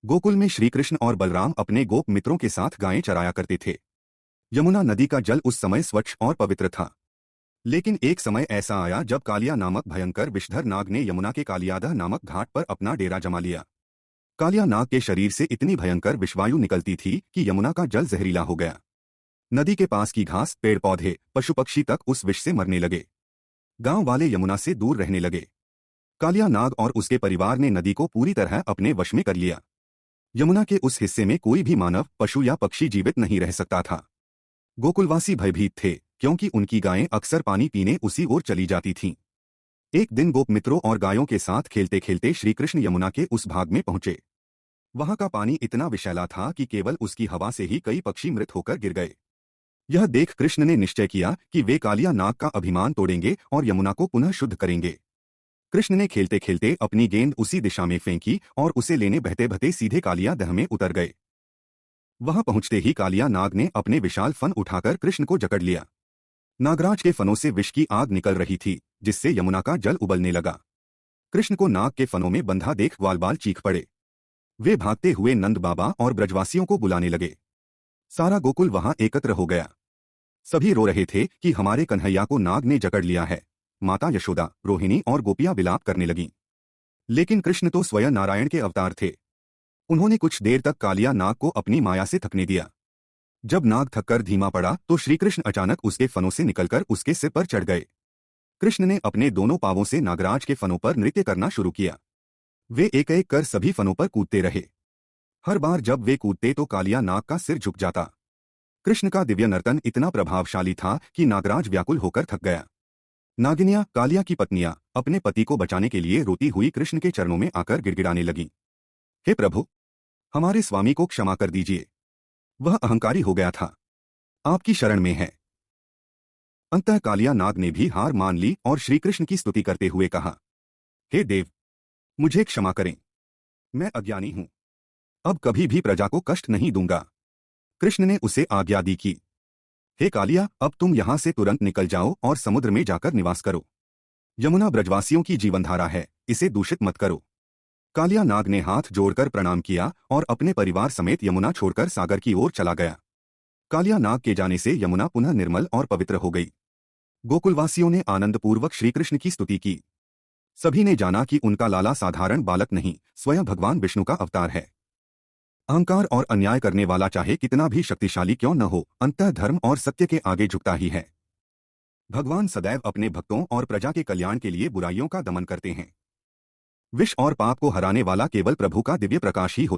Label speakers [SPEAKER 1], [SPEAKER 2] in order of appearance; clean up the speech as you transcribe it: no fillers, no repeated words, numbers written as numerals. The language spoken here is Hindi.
[SPEAKER 1] गोकुल में श्री कृष्ण और बलराम अपने गोप मित्रों के साथ गायें चराया करते थे। यमुना नदी का जल उस समय स्वच्छ और पवित्र था। लेकिन एक समय ऐसा आया जब कालिया नामक भयंकर विषधर नाग ने यमुना के कालियादह नामक घाट पर अपना डेरा जमा लिया। कालिया नाग के शरीर से इतनी भयंकर विषवायु निकलती थी कि यमुना का जल जहरीला हो गया। नदी के पास की घास, पेड़ पौधे, पशु पक्षी तक उस विष से मरने लगे। गांव वाले यमुना से दूर रहने लगे। कालिया नाग और उसके परिवार ने नदी को पूरी तरह अपने वश में कर लिया। यमुना के उस हिस्से में कोई भी मानव, पशु या पक्षी जीवित नहीं रह सकता था। गोकुलवासी भयभीत थे, क्योंकि उनकी गायें अक्सर पानी पीने उसी ओर चली जाती थीं। एक दिन गोप मित्रों और गायों के साथ खेलते खेलते श्री कृष्ण यमुना के उस भाग में पहुंचे। वहां का पानी इतना विषैला था कि केवल उसकी हवा से ही कई पक्षी मृत होकर गिर गए। यह देख कृष्ण ने निश्चय किया कि वे कालिया नाग का अभिमान तोड़ेंगे और यमुना को पुनः शुद्ध करेंगे। कृष्ण ने खेलते खेलते अपनी गेंद उसी दिशा में फेंकी और उसे लेने बहते बहते सीधे कालिया दह में उतर गए। वहां पहुंचते ही कालिया नाग ने अपने विशाल फन उठाकर कृष्ण को जकड़ लिया। नागराज के फनों से विष की आग निकल रही थी, जिससे यमुना का जल उबलने लगा। कृष्ण को नाग के फनों में बंधा देख ग्वाल बाल चीख पड़े। वे भागते हुए नंद बाबा और ब्रजवासियों को बुलाने लगे। सारा गोकुल वहां एकत्र हो गया। सभी रो रहे थे कि हमारे कन्हैया को नाग ने जकड़ लिया है। माता यशोदा, रोहिणी और गोपियां विलाप करने लगीं। लेकिन कृष्ण तो स्वयं नारायण के अवतार थे। उन्होंने कुछ देर तक कालिया नाग को अपनी माया से थकने दिया। जब नाग थककर धीमा पड़ा तो श्रीकृष्ण अचानक उसके फनों से निकलकर उसके सिर पर चढ़ गए। कृष्ण ने अपने दोनों पांवों से नागराज के फनों पर नृत्य करना शुरू किया। वे एक एक कर सभी फनों पर कूदते रहे। हर बार जब वे कूदते तो कालिया नाग का सिर झुक जाता। कृष्ण का दिव्य नर्तन इतना प्रभावशाली था कि नागराज व्याकुल होकर थक गया। नागिनियां, कालिया की पत्नियां, अपने पति को बचाने के लिए रोती हुई कृष्ण के चरणों में आकर गिड़गिड़ाने लगीं। हे प्रभु, हमारे स्वामी को क्षमा कर दीजिए। वह अहंकारी हो गया था। आपकी शरण में है। अंततः कालिया नाग ने भी हार मान ली और श्रीकृष्ण की स्तुति करते हुए कहा, हे देव, मुझे क्षमा करें। मैं अज्ञानी हूं। अब कभी भी प्रजा को कष्ट नहीं दूंगा। कृष्ण ने उसे आज्ञा दी कि हे कालिया, अब तुम यहां से तुरंत निकल जाओ और समुद्र में जाकर निवास करो। यमुना ब्रजवासियों की जीवनधारा है, इसे दूषित मत करो। कालिया नाग ने हाथ जोड़कर प्रणाम किया और अपने परिवार समेत यमुना छोड़कर सागर की ओर चला गया। कालिया नाग के जाने से यमुना पुनः निर्मल और पवित्र हो गई। गोकुलवासियों ने आनंदपूर्वक श्रीकृष्ण की स्तुति की। सभी ने जाना कि उनका लाला साधारण बालक नहीं, स्वयं भगवान विष्णु का अवतार है। अहंकार और अन्याय करने वाला चाहे कितना भी शक्तिशाली क्यों न हो, अंततः धर्म और सत्य के आगे झुकता ही है। भगवान सदैव अपने भक्तों और प्रजा के कल्याण के लिए बुराइयों का दमन करते हैं। विष और पाप को हराने वाला केवल प्रभु का दिव्य प्रकाश ही होता है।